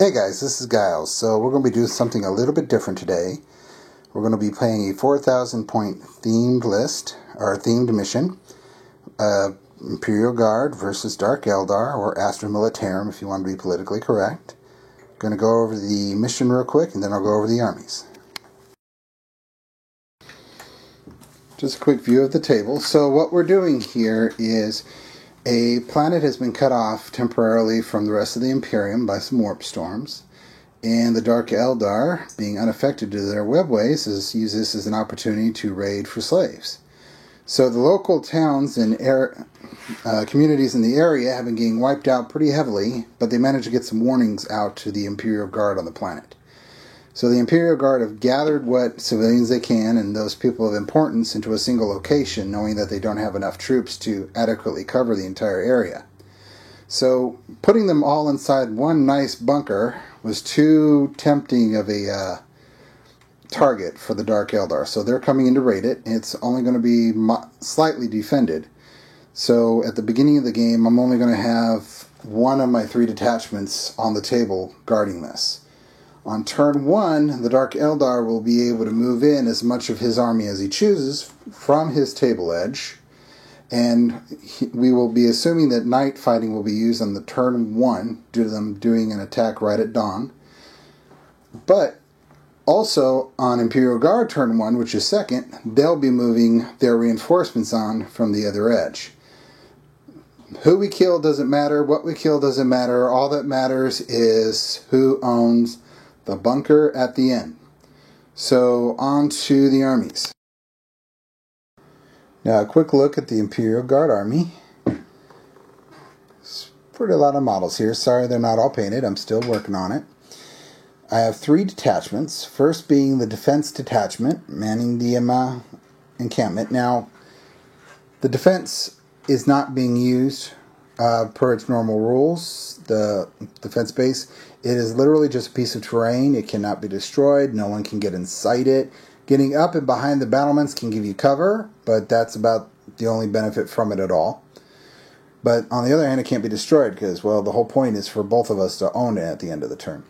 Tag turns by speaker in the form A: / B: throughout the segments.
A: Hey guys, this is Giles. So we're going to be doing something a little bit different today. We're going to be playing a 4,000 point themed list, or themed mission. Imperial Guard versus Dark Eldar, or Astra Militarum if you want to be politically correct. Going to go over the mission real quick and then I'll go over the armies. Just a quick view of the table. So what we're doing here is a planet has been cut off temporarily from the rest of the Imperium by some warp storms, and the Dark Eldar, being unaffected to their webways, use this as an opportunity to raid for slaves. So the local towns and communities in the area have been getting wiped out pretty heavily, but they managed to get some warnings out to the Imperial Guard on the planet. So the Imperial Guard have gathered what civilians they can and those people of importance into a single location, knowing that they don't have enough troops to adequately cover the entire area. So putting them all inside one nice bunker was too tempting of a target for the Dark Eldar. So they're coming in to raid it. It's only going to be slightly defended. So at the beginning of the game, I'm only going to have one of my 3 detachments on the table guarding this. On turn 1, the Dark Eldar will be able to move in as much of his army as he chooses from his table edge, and we will be assuming that night fighting will be used on the turn 1 due to them doing an attack right at dawn. But also on Imperial Guard turn 1, which is second, they'll be moving their reinforcements on from the other edge. Who we kill doesn't matter, what we kill doesn't matter, all that matters is who owns the bunker at the end. So on to the armies. Now a quick look at the Imperial Guard army. It's pretty a lot of models here. Sorry they're not all painted. I'm still working on it. I have 3 detachments. First being the defense detachment manning the encampment. Now the defense is not being used per its normal rules. The defense base, it is literally just a piece of terrain. It cannot be destroyed. No one can get inside it. Getting up and behind the battlements can give you cover, but that's about the only benefit from it at all. But on the other hand, it can't be destroyed because, well, the whole point is for both of us to own it at the end of the turn.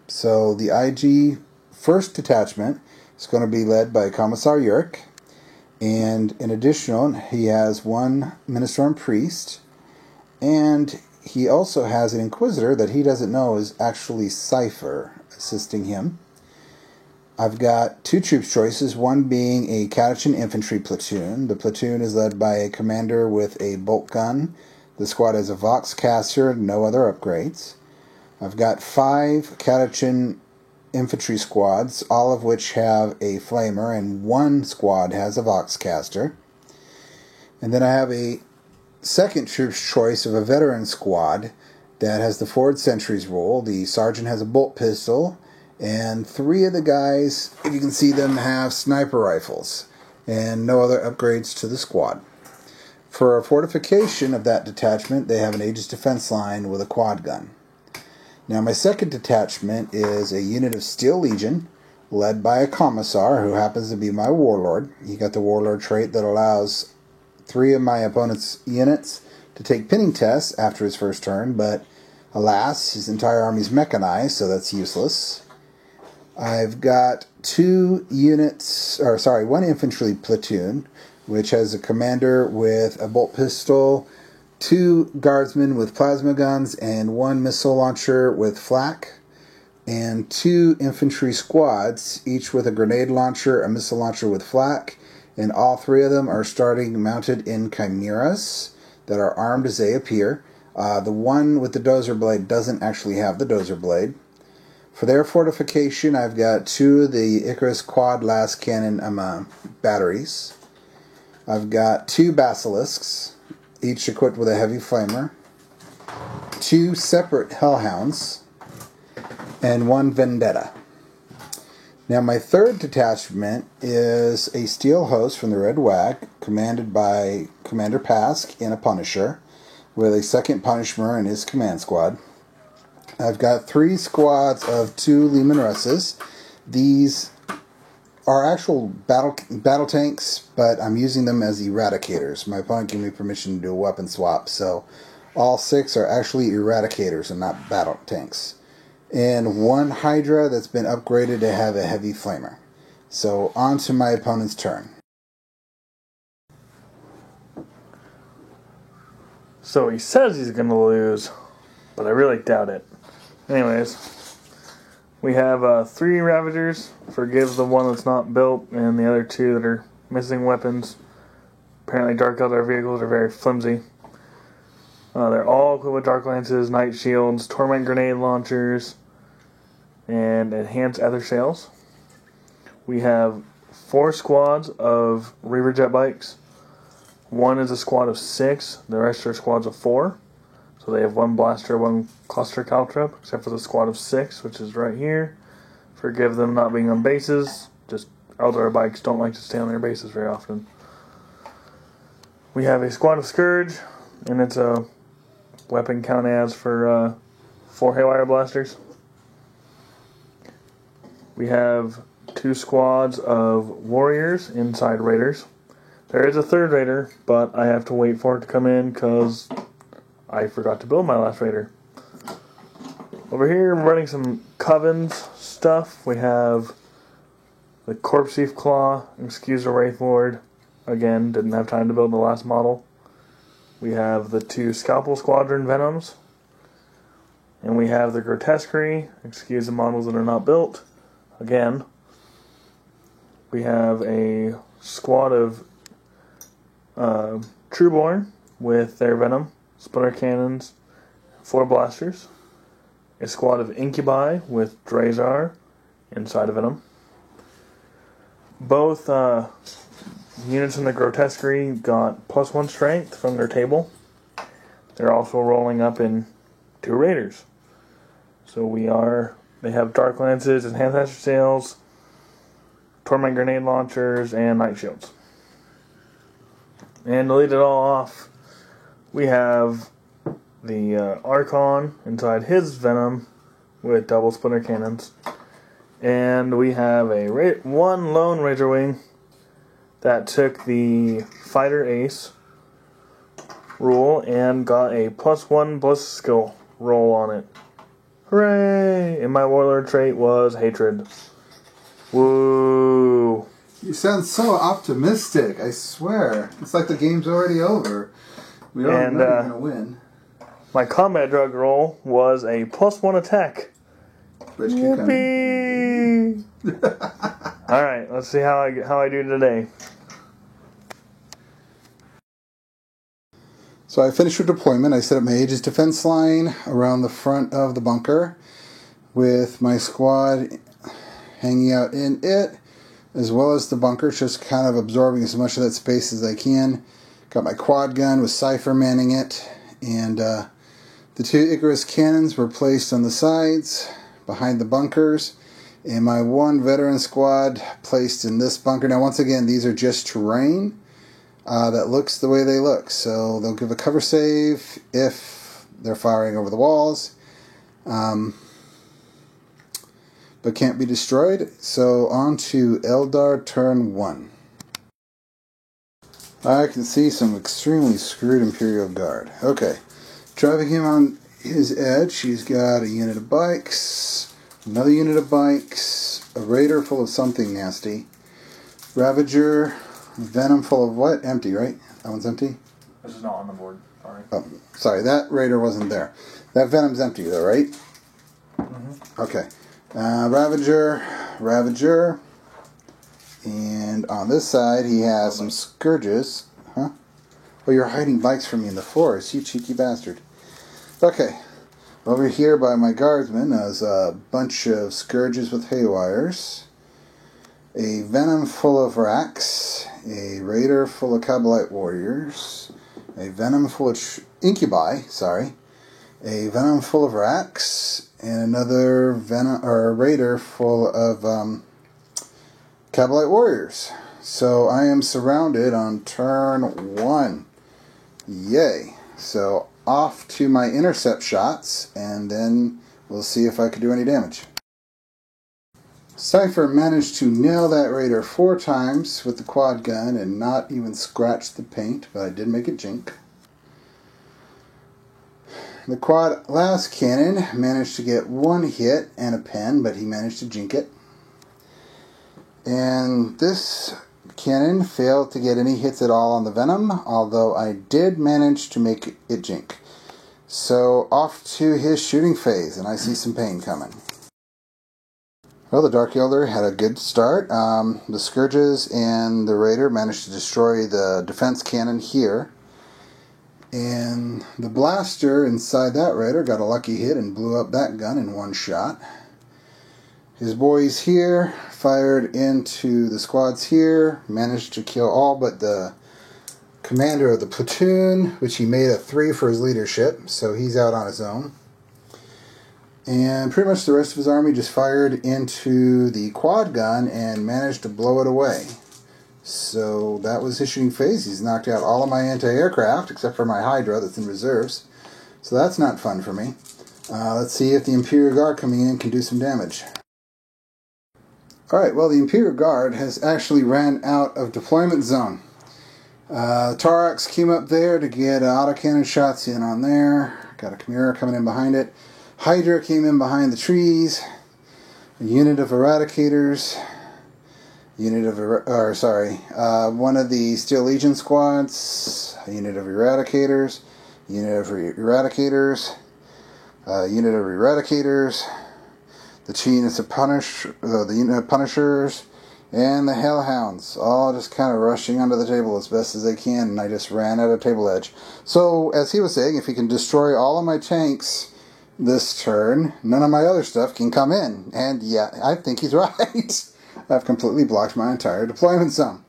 A: So the IG first detachment is going to be led by Commissar Yurik, and in addition, he has 1 Ministorum Priest, and he also has an Inquisitor that he doesn't know is actually Cypher assisting him. I've got 2 troops choices, one being a Catachan infantry platoon. The platoon is led by a commander with a bolt gun. The squad has a Vox caster, no other upgrades. I've got 5 Catachan infantry squads, all of which have a flamer, and 1 squad has a Vox caster. And then I have a second troop's choice of a veteran squad that has the forward sentries rule. The sergeant has a bolt pistol, and 3 of the guys, if you can see them, have sniper rifles, and no other upgrades to the squad. For a fortification of that detachment, they have an Aegis defense line with a quad gun. Now my second detachment is a unit of Steel Legion, led by a Commissar who happens to be my Warlord. He got the Warlord trait that allows 3 of my opponent's units to take pinning tests after his first turn, but alas, his entire army's mechanized, so that's useless. I've got 1 infantry platoon, which has a commander with a bolt pistol, 2 guardsmen with plasma guns, and 1 missile launcher with flak, and 2 infantry squads, each with a grenade launcher, a missile launcher with flak, and all 3 of them are starting mounted in chimeras that are armed as they appear. The one with the dozer blade doesn't actually have the dozer blade. For their fortification, I've got 2 of the Icarus quad las cannon batteries. I've got 2 basilisks, each equipped with a heavy flamer, 2 separate hellhounds, and 1 vendetta. Now my third detachment is a steel host from the Red Wag, commanded by Commander Pask in a Punisher, with a second Punisher in his command squad. I've got 3 squads of 2 Leman Russes. These are actual battle tanks, but I'm using them as eradicators. My opponent gave me permission to do a weapon swap, so all 6 are actually eradicators and not battle tanks. and one Hydra that's been upgraded to have a heavy flamer. So on to my opponent's turn.
B: So he says he's going to lose, but I really doubt it. Anyways, we have 3 Ravagers. Forgive the one that's not built, and the other 2 that are missing weapons. Apparently Dark Eldar vehicles are very flimsy. They're all equipped with Dark Lances, Night Shields, Torment Grenade Launchers, and Enhanced Ether Sails. We have 4 squads of Reaver Jet Bikes. 1 is a squad of 6, the rest are squads of 4. So they have 1 Blaster, 1 Cluster Caltrip, except for the squad of 6, which is right here. Forgive them not being on bases, just Eldar bikes don't like to stay on their bases very often. We have a squad of Scourge, and it's a weapon count as for 4 Haywire Blasters. We have 2 squads of Warriors inside Raiders. There is a 3rd Raider, but I have to wait for it to come in because I forgot to build my last Raider. Over here, we're running some Covens stuff. We have the Corpse Thief Claw, Excuse the Wraith Lord. Again, didn't have time to build the last model. We have the 2 Scalpel Squadron Venoms. And we have the Grotesquerie, excuse the models that are not built. Again, we have a squad of Trueborn with their Venom, Splitter Cannons, 4 Blasters. A squad of Incubi with Drazar inside of Venom. Both units in the Grotesquerie got +1 strength from their table. They're also rolling up in 2 Raiders. So they have Dark Lances, Enhanced Ether Sails, Torment Grenade Launchers, and Night Shields. And to lead it all off, we have the Archon inside his Venom with double Splitter Cannons. And we have one lone Razor Wing that took the Fighter Ace rule and got a +1 Ballistic Skill roll on it. Hooray! And my Warlord trait was Hatred. Woo!
A: You sound so optimistic, I swear. It's like the game's already over. We already know you're going to win.
B: My combat drug roll was a +1 attack. Yippee! Alright, let's see how I do today.
A: So I finished with deployment. I set up my Aegis defense line around the front of the bunker with my squad hanging out in it, as well as the bunker, just kind of absorbing as much of that space as I can. Got my quad gun with Cypher manning it, and the 2 Icarus cannons were placed on the sides behind the bunkers, and my 1 veteran squad placed in this bunker. Now, once again, these are just terrain that looks the way they look, so they'll give a cover save if they're firing over the walls. But can't be destroyed. So on to Eldar turn 1. I can see some extremely screwed Imperial Guard. Okay, driving him on his edge, he's got a unit of bikes, another unit of bikes, a Raider full of something nasty, Ravager, Venom full of what? Empty, right? That one's empty?
B: This is not on the board. Sorry.
A: Oh, sorry, that Raider wasn't there. That Venom's empty though, right?
B: Mm-hmm.
A: Okay. Ravager, and on this side he has some Scourges. Huh? Oh, you're hiding bikes from me in the forest, you cheeky bastard. Okay, over here by my guardsmen is a bunch of Scourges with Haywires, a Venom full of Racks, a Raider full of Kabalite Warriors, a Venom full of Incubi, a Venom full of Racks, and another Raider full of Kabalite Warriors. So I am surrounded on turn 1. Yay. So off to my intercept shots, and then we'll see if I can do any damage. Cypher managed to nail that Raider 4 times with the quad gun and not even scratch the paint, but I did make it jink. The quad last cannon managed to get one hit and a pen, but he managed to jink it. And this cannon failed to get any hits at all on the venom, although I did manage to make it jink. So off to his shooting phase, and I see some pain coming. Well, the Dark Elder had a good start. The Scourges and the Raider managed to destroy the defense cannon here. And the blaster inside that Raider got a lucky hit and blew up that gun in one shot. His boys here fired into the squads here, managed to kill all but the commander of the platoon, which he made a 3 for his leadership, so he's out on his own. And pretty much the rest of his army just fired into the quad gun and managed to blow it away. So that was his shooting phase. He's knocked out all of my anti-aircraft, except for my Hydra that's in reserves. So that's not fun for me. Let's see if the Imperial Guard coming in can do some damage. Alright, well, the Imperial Guard has actually ran out of deployment zone. Tarax came up there to get autocannon shots in on there. Got a Chimera coming in behind it. Hydra came in behind the trees. A unit of Eradicators. One of the Steel Legion squads. A unit of Eradicators. Unit of Eradicators. Unit of Eradicators. The unit of Punishers. And the Hellhounds, all just kind of rushing under the table as best as they can, and I just ran out of table edge. So, as he was saying, if he can destroy all of my tanks this turn, none of my other stuff can come in. And yeah, I think he's right. I've completely blocked my entire deployment zone.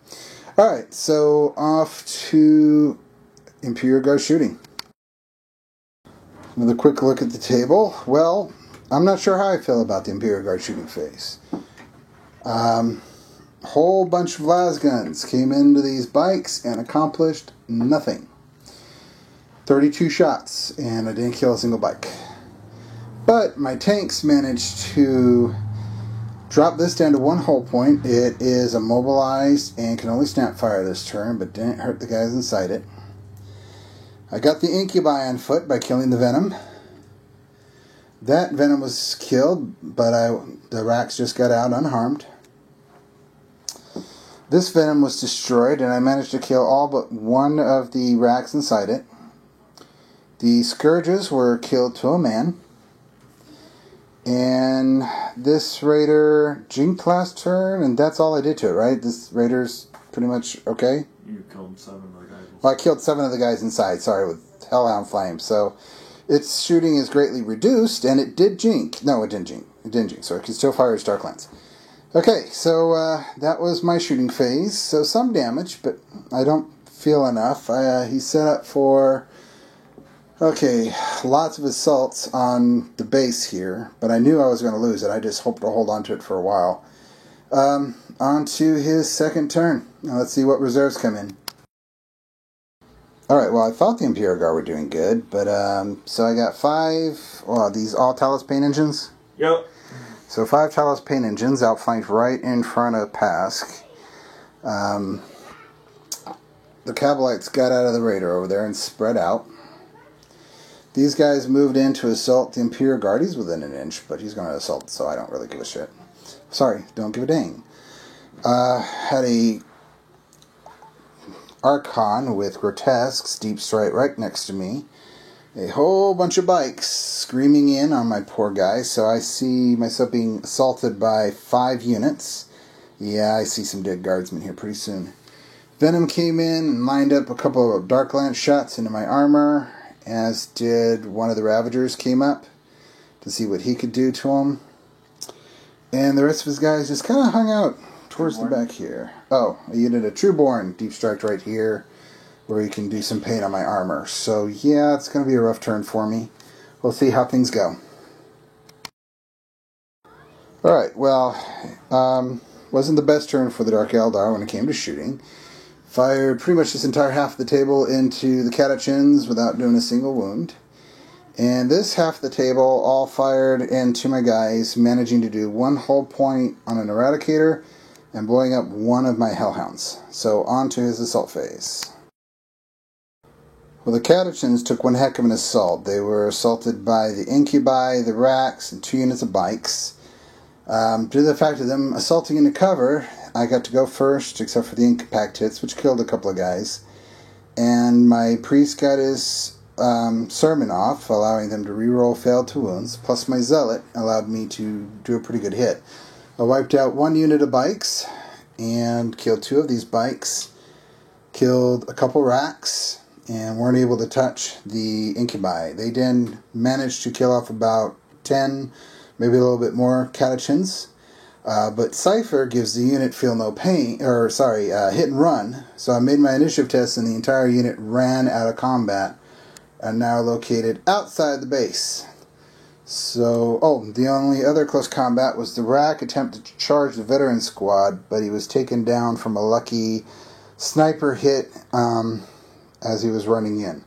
A: Alright, so off to Imperial Guard shooting. Another quick look at the table. Well, I'm not sure how I feel about the Imperial Guard shooting phase. Whole bunch of lasguns came into these bikes and accomplished nothing. 32 shots, and I didn't kill a single bike. But my tanks managed to drop this down to one hull point. It is immobilized and can only snap fire this turn, but didn't hurt the guys inside it. I got the Incubi on foot by killing the Venom. That Venom was killed, but the racks just got out unharmed. This Venom was destroyed, and I managed to kill all but one of the racks inside it. The Scourges were killed to a man. And this Raider jinked last turn, and that's all I did to it, right? This Raider's pretty much okay?
B: You killed 7 of the guys.
A: Well, I killed 7 of the guys inside, sorry, with Hellhound Flame. So its shooting is greatly reduced, and it did jink. No, it didn't jink. It didn't jink, so it can still fire its Dark Lance. Okay, so that was my shooting phase. So some damage, but I don't feel enough. He's set up for, okay, lots of assaults on the base here, but I knew I was going to lose it. I just hoped to hold on to it for a while. On to his second turn. Now let's see what reserves come in. Alright, well, I thought the Imperial Guard were doing good, but, so I got 5, these all Talos Pain Engines?
B: Yep.
A: So 5 Talos Pain Engines outflanked right in front of Pask. The Cabalites got out of the Raider over there and spread out. These guys moved in to assault the Imperial Guard. He's within an inch, but he's going to assault, so I don't really give a shit. Sorry, don't give a dang. Had a Archon with Grotesques, Deep Strike right next to me. A whole bunch of bikes screaming in on my poor guy, so I see myself being assaulted by 5 units. Yeah, I see some dead guardsmen here pretty soon. Venom came in and lined up a couple of Dark Lance shots into my armor, as did one of the Ravagers came up to see what he could do to him. And the rest of his guys just kind of hung out towards the back here. Oh, a unit of Trueborn Deep Strike right here, where he can do some pain on my armor. So yeah, it's going to be a rough turn for me. We'll see how things go. Alright, well, wasn't the best turn for the Dark Eldar when it came to shooting. Fired pretty much this entire half of the table into the Catachins without doing a single wound. And this half of the table all fired into my guys, managing to do 1 hull point on an Eradicator and blowing up 1 of my Hellhounds. So on to his assault phase. Well, the Catachans took one heck of an assault. They were assaulted by the Incubi, the Racks, and 2 units of bikes. Due to the fact of them assaulting into cover, I got to go first, except for the impact hits, which killed a couple of guys. And my priest got his sermon off, allowing them to reroll failed to wounds, plus my zealot allowed me to do a pretty good hit. I wiped out 1 unit of bikes, and killed 2 of these bikes, killed a couple Racks, and weren't able to touch the Incubi. They then managed to kill off about 10, maybe a little bit more Catachans. But Cypher gives the unit feel no pain, hit and run. So I made my initiative test and the entire unit ran out of combat and now located outside the base. So, the only other close combat was the Rack attempted to charge the veteran squad, but he was taken down from a lucky sniper hit as he was running in.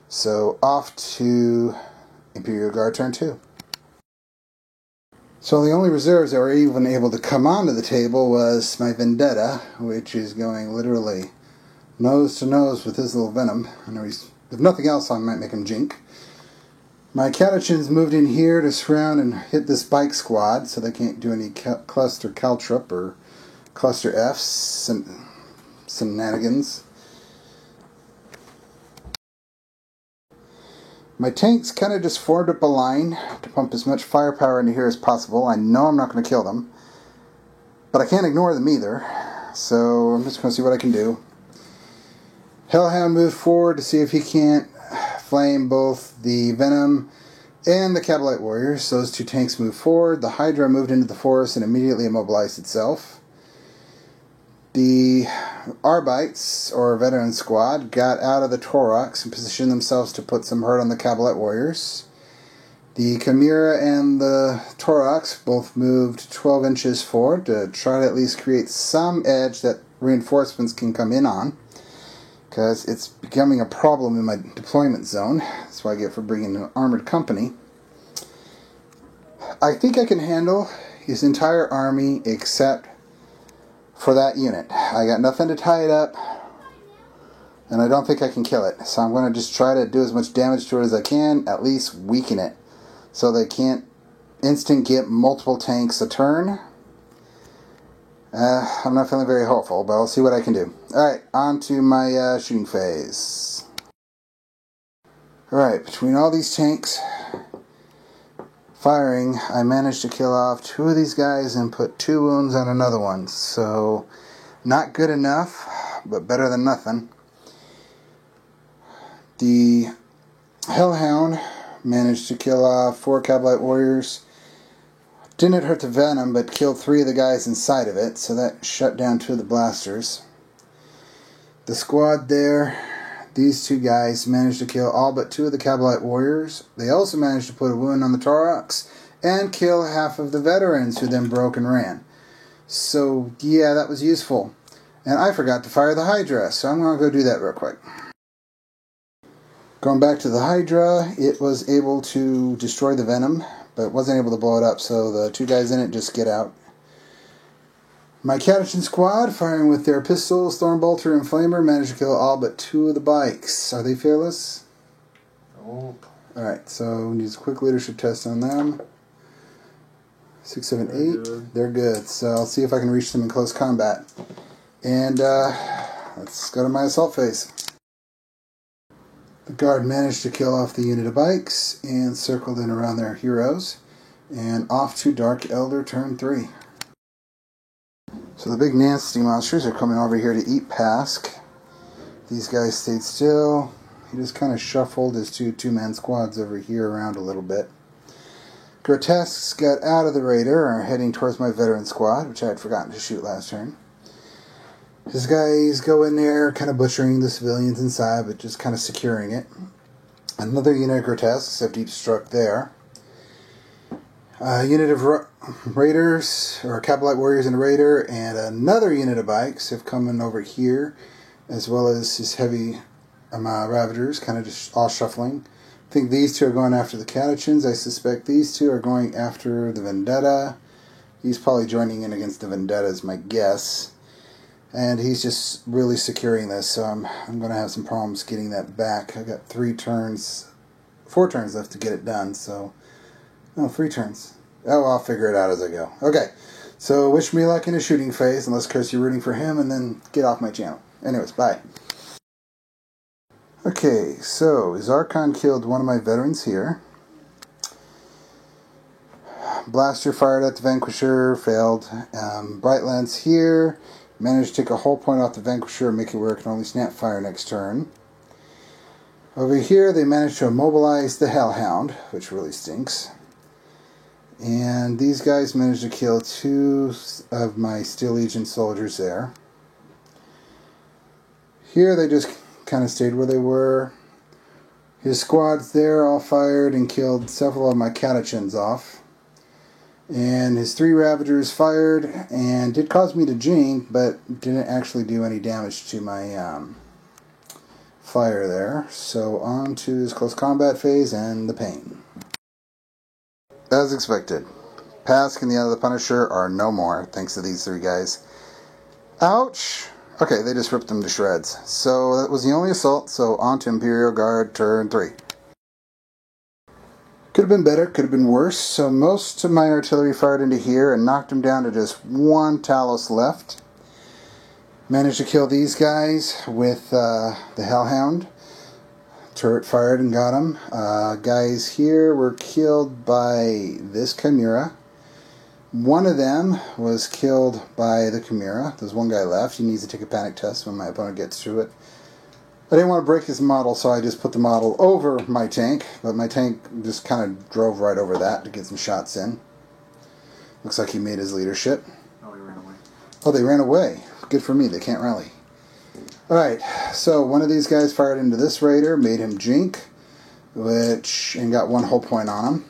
A: So off to Imperial Guard turn 2. So the only reserves that were even able to come onto the table was my Vendetta, which is going literally nose to nose with his little venom. I know if nothing else, I might make him jink. My Catachans moved in here to surround and hit this bike squad, so they can't do any cluster caltrip or cluster Fs and shenanigans. My tanks kind of just formed up a line to pump as much firepower into here as possible. I know I'm not going to kill them, but I can't ignore them either, so I'm just going to see what I can do. Hellhound moved forward to see if he can't flame both the Venom and the Cabalite Warriors. Those 2 tanks moved forward. The Hydra moved into the forest and immediately immobilized itself. The Arbites, or Veteran Squad, got out of the Torox and positioned themselves to put some hurt on the Cabalite Warriors. The Chimera and the Torox both moved 12 inches forward to try to at least create some edge that reinforcements can come in on, because it's becoming a problem in my deployment zone. That's what I get for bringing an armored company. I think I can handle his entire army except for that unit. I got nothing to tie it up, and I don't think I can kill it. So I'm going to just try to do as much damage to it as I can, at least weaken it, so they can't instant get multiple tanks a turn. I'm not feeling very hopeful, but I'll see what I can do. Alright, on to my shooting phase. Alright, between all these tanks firing, I managed to kill off 2 of these guys and put 2 wounds on another one. So, not good enough, but better than nothing. The Hellhound managed to kill off 4 Cabalite Warriors. Didn't hurt the Venom, but killed 3 of the guys inside of it, so that shut down 2 of the blasters. The squad there, these 2 guys managed to kill all but 2 of the Cabalite Warriors. They also managed to put a wound on the Torox and kill half of the veterans, who then broke and ran. So, yeah, that was useful. And I forgot to fire the Hydra, so I'm going to go do that real quick. Going back to the Hydra, it was able to destroy the Venom, but wasn't able to blow it up, so the 2 guys in it just get out. My Catachan squad, firing with their pistols, Thornbolter and Flamer, managed to kill all but 2 of the bikes. Are they fearless?
B: Nope.
A: Alright, so needs a quick leadership test on them. 6, 7, 8. They're good. So I'll see if I can reach them in close combat. And let's go to my assault phase. The guard managed to kill off the unit of bikes and circled in around their heroes. And off to Dark Elder turn 3. So the big nasty monsters are coming over here to eat Pask. These guys stayed still. He just kind of shuffled his 2-man squads over here around a little bit. Grotesques got out of the raider and are heading towards my veteran squad, which I had forgotten to shoot last turn. His guys go in there, kind of butchering the civilians inside, but just kind of securing it. Another unit of Grotesques have deep struck there. A unit of raiders, or Cabalite Warriors and a raider, and another unit of bikes have come in over here, as well as his heavy Ravagers, kind of just all shuffling. I think these 2 are going after the Catachans. I suspect these 2 are going after the Vendetta. He's probably joining in against the Vendetta is my guess. And he's just really securing this, so I'm going to have some problems getting that back. I got 4 turns left to get it done, so... No, 3 turns. Oh, I'll figure it out as I go. Okay, so wish me luck in a shooting phase, unless, Chris, you're rooting for him, and then get off my channel. Anyways, bye. Okay, so Zarkon killed one of my veterans here. Blaster fired at the Vanquisher, failed. Bright Lance here, managed to take a whole point off the Vanquisher and make it where it can only snap fire next turn. Over here they managed to immobilize the Hellhound, which really stinks. And these guys managed to kill 2 of my Steel Legion soldiers there. Here they just kind of stayed where they were. His squads there all fired and killed several of my Catachans off. And his 3 Ravagers fired and did cause me to jink, but didn't actually do any damage to my fire there. So on to his close combat phase and the pain. As expected, Pask and the other Punisher are no more, thanks to these 3 guys. Ouch! Okay, they just ripped them to shreds. So that was the only assault, so on to Imperial Guard, turn 3. Could have been better, could have been worse. So most of my artillery fired into here and knocked them down to just 1 Talos left. Managed to kill these guys with the Hellhound. Turret fired and got him. Guys here were killed by this Chimera. One of them was killed by the Chimera. There's 1 guy left. He needs to take a panic test when my opponent gets through it. I didn't want to break his model, so I just put the model over my tank, but my tank just kind of drove right over that to get some shots in. Looks like he made his leadership.
B: Oh, he ran away.
A: Oh, they ran away. Good for me, they can't rally. Alright, so one of these guys fired into this raider, made him jink, and got 1 whole point on him.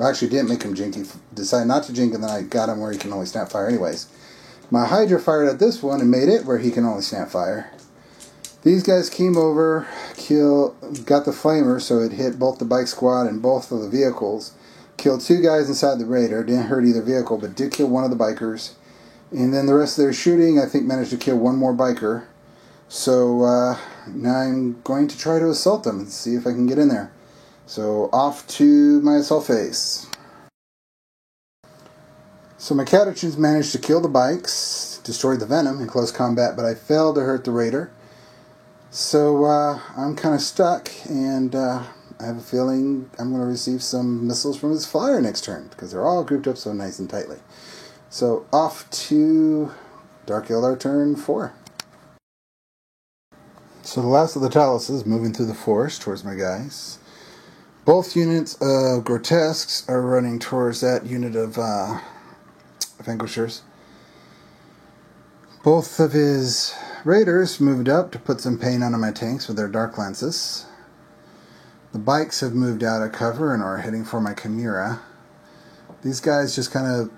A: I actually didn't make him jink, he decided not to jink, and then I got him where he can only snap fire anyways. My Hydra fired at this one and made it where he can only snap fire. These guys came over, got the flamer, so it hit both the bike squad and both of the vehicles. Killed 2 guys inside the raider, didn't hurt either vehicle, but did kill 1 of the bikers. And then the rest of their shooting, I think, managed to kill 1 more biker. So now I'm going to try to assault them and see if I can get in there. So off to my assault phase. So my Catachans managed to kill the bikes, destroyed the Venom in close combat, but I failed to hurt the raider. So I'm kind of stuck, and I have a feeling I'm going to receive some missiles from his flyer next turn, because they're all grouped up so nice and tightly. So off to Dark Eldar turn 4. So the last of the Talos is moving through the forest towards my guys. Both units of Grotesques are running towards that unit of Vanquishers. Both of his Raiders moved up to put some pain onto my tanks with their Dark Lances. The bikes have moved out of cover and are heading for my Chimera. These guys just kind of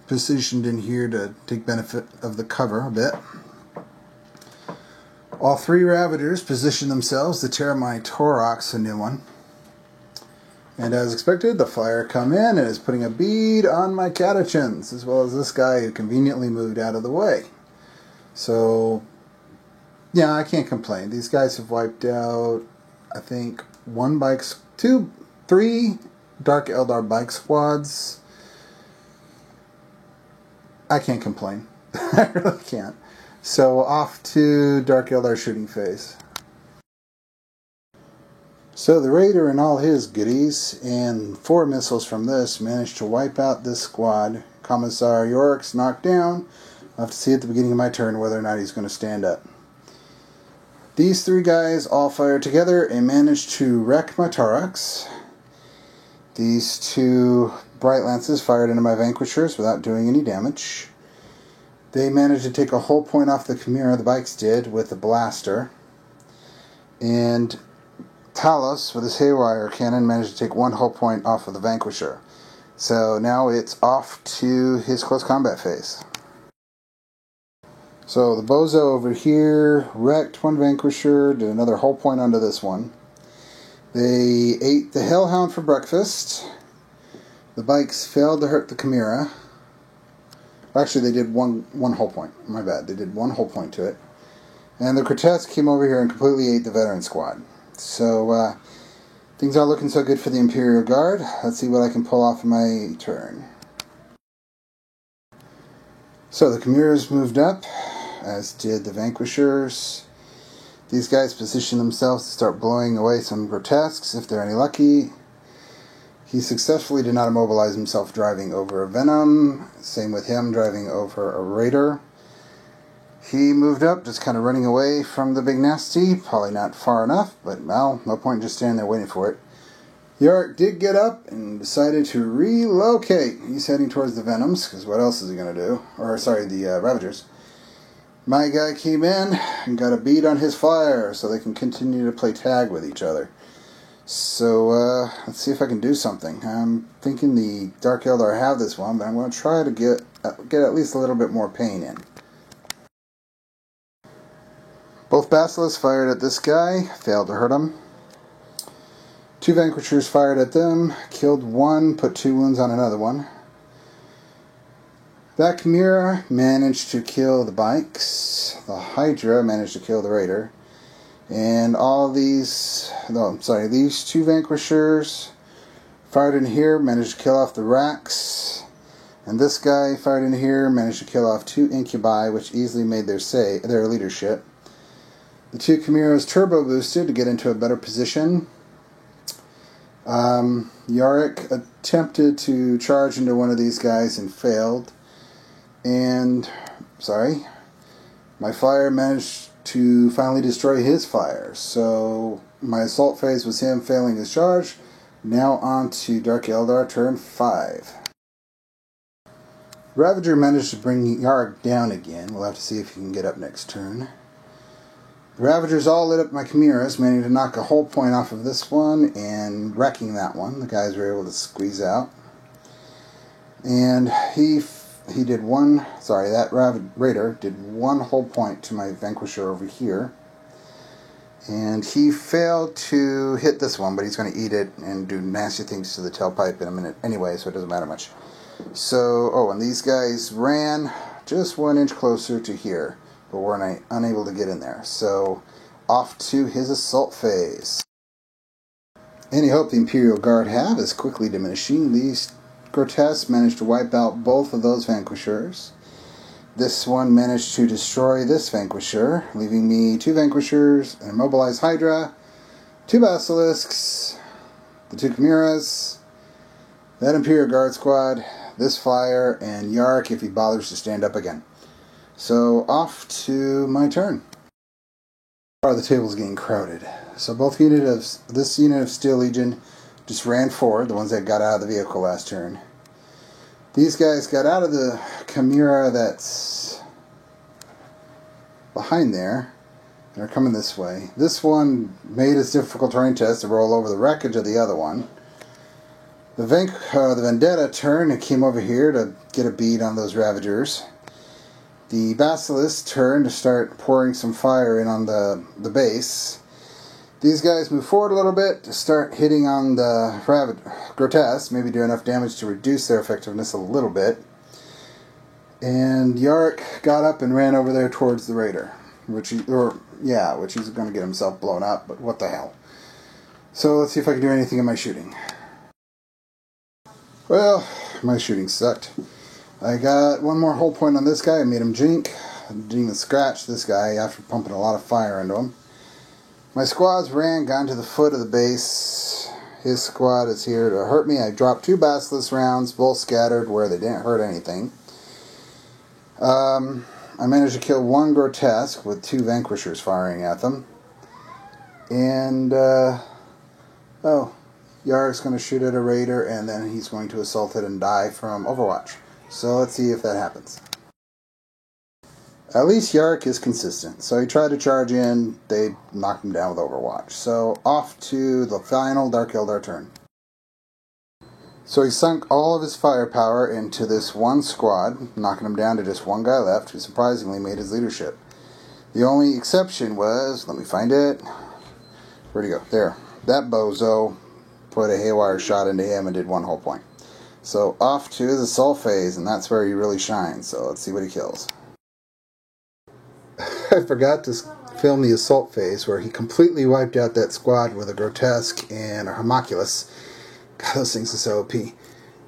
A: positioned in here to take benefit of the cover a bit. All 3 Ravagers position themselves to tear my Taurox a new one. And as expected, the flyer come in and is putting a bead on my Catachans, as well as this guy who conveniently moved out of the way. So, yeah, I can't complain. These guys have wiped out, I think, 3 Dark Eldar bike squads. I can't complain. I really can't. So off to Dark Eldar shooting phase. So the Raider and all his goodies and 4 missiles from this managed to wipe out this squad. Commissar Yorick's knocked down. I'll have to see at the beginning of my turn whether or not he's going to stand up. These 3 guys all fired together and managed to wreck my Taurox. These 2 Bright Lances fired into my Vanquishers without doing any damage. They managed to take a whole point off the Chimera, the bikes did, with the blaster. And Talos, with his Haywire cannon, managed to take 1 whole point off of the Vanquisher. So now it's off to his close combat phase. So the Bozo over here wrecked 1 Vanquisher, did another whole point onto this one. They ate the Hellhound for breakfast. The bikes failed to hurt the Chimera. Actually, they did one whole point. My bad. They did one whole point to it. And the Grotesque came over here and completely ate the veteran squad. So, things aren't looking so good for the Imperial Guard. Let's see what I can pull off in my turn. So, the Chimeras moved up, as did the Vanquishers. These guys position themselves to start blowing away some Grotesques, if they're any lucky. He successfully did not immobilize himself driving over a Venom. Same with him driving over a Raider. He moved up, just kind of running away from the Big Nasty. Probably not far enough, but well, no point just standing there waiting for it. Yarick did get up and decided to relocate. He's heading towards the Venoms, because what else is he going to do? Or, sorry, the Ravagers. My guy came in and got a bead on his flyer, so they can continue to play tag with each other. So, let's see if I can do something. I'm thinking the Dark Eldar have this one, but I'm going to try to get at least a little bit more pain in. Both Basilisks fired at this guy, failed to hurt him. 2 Vanquishers fired at them, killed one, put 2 wounds on another one. That Chimera managed to kill the Bikes. The Hydra managed to kill the Raider. And all these, these 2 Vanquishers fired in here, managed to kill off the Rax. And this guy fired in here, managed to kill off 2 Incubi, which easily made their leadership. The 2 Chimeras turbo boosted to get into a better position. Yarick attempted to charge into one of these guys and failed. And, my flyer managed to finally destroy his flyer. So, my assault phase was him failing his charge. Now on to Dark Eldar, turn 5. Ravager managed to bring Yarick down again. We'll have to see if he can get up next turn. The Ravagers all lit up my Chimeras, managing to knock a whole point off of this one and wrecking that one. The guys were able to squeeze out. And he did one, that Raider did 1 whole point to my Vanquisher over here. And he failed to hit this one, but he's going to eat it and do nasty things to the tailpipe in a minute anyway, so it doesn't matter much. So, and these guys ran just 1 inch closer to here, but were unable to get in there. So, off to his assault phase. Any hope the Imperial Guard have is quickly diminishing. These Grotesques managed to wipe out both of those Vanquishers. This one managed to destroy this Vanquisher, leaving me 2 Vanquishers, an immobilized Hydra, 2 Basilisks, the 2 Chimeras, that Imperial Guard squad, this flyer, and Yarick if he bothers to stand up again. So, off to my turn. The table's getting crowded. So this unit of Steel Legion just ran forward, the ones that got out of the vehicle last turn. These guys got out of the Chimera that's behind there, and are coming this way. This one made its difficult terrain test to roll over the wreckage of the other one. The Vendetta turned and came over here to get a bead on those Ravagers. The Basilisk turned to start pouring some fire in on the base. These guys move forward a little bit to start hitting on the Grotesque, maybe do enough damage to reduce their effectiveness a little bit. And Yarick got up and ran over there towards the Raider, which he's going to get himself blown up, but what the hell. So let's see if I can do anything in my shooting. Well, my shooting sucked. I got 1 more whole point on this guy. I made him jink. I didn't even scratch this guy after pumping a lot of fire into him. My squads ran, got to the foot of the base. His squad is here to hurt me. I dropped 2 Basilisk rounds, both scattered where they didn't hurt anything. I managed to kill 1 Grotesque with 2 Vanquishers firing at them. And, Yarick's going to shoot at a Raider, and then he's going to assault it and die from Overwatch. So let's see if that happens. At least Yarick is consistent. So he tried to charge in, they knocked him down with Overwatch. So off to the final Dark Eldar turn. So he sunk all of his firepower into this 1 squad, knocking him down to just 1 guy left, who surprisingly made his leadership. The only exception was, let me find it. Where'd he go? There. That bozo put a haywire shot into him and did 1 whole point. So off to the assault phase, and that's where he really shines. So let's see what he kills. I forgot to film the assault phase where he completely wiped out that squad with a grotesque and a homunculus. God, those things are so OP.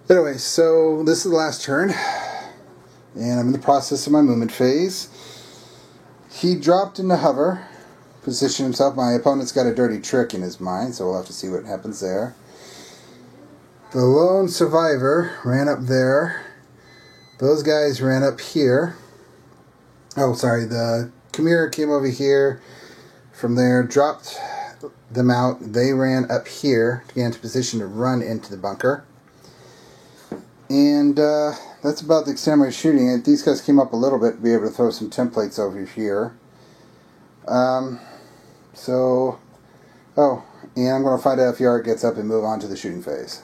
A: Anyway, so this is the last turn, and I'm in the process of my movement phase. He dropped into hover, positioned himself. My opponent's got a dirty trick in his mind, so we'll have to see what happens there. The lone survivor ran up there. Those guys ran up here. Oh, sorry, the Chimera came over here. From there, dropped them out. They ran up here to get into position to run into the bunker. And that's about the extent of my shooting. These guys came up a little bit to be able to throw some templates over here. And I'm going to find out if Yard gets up and move on to the shooting phase.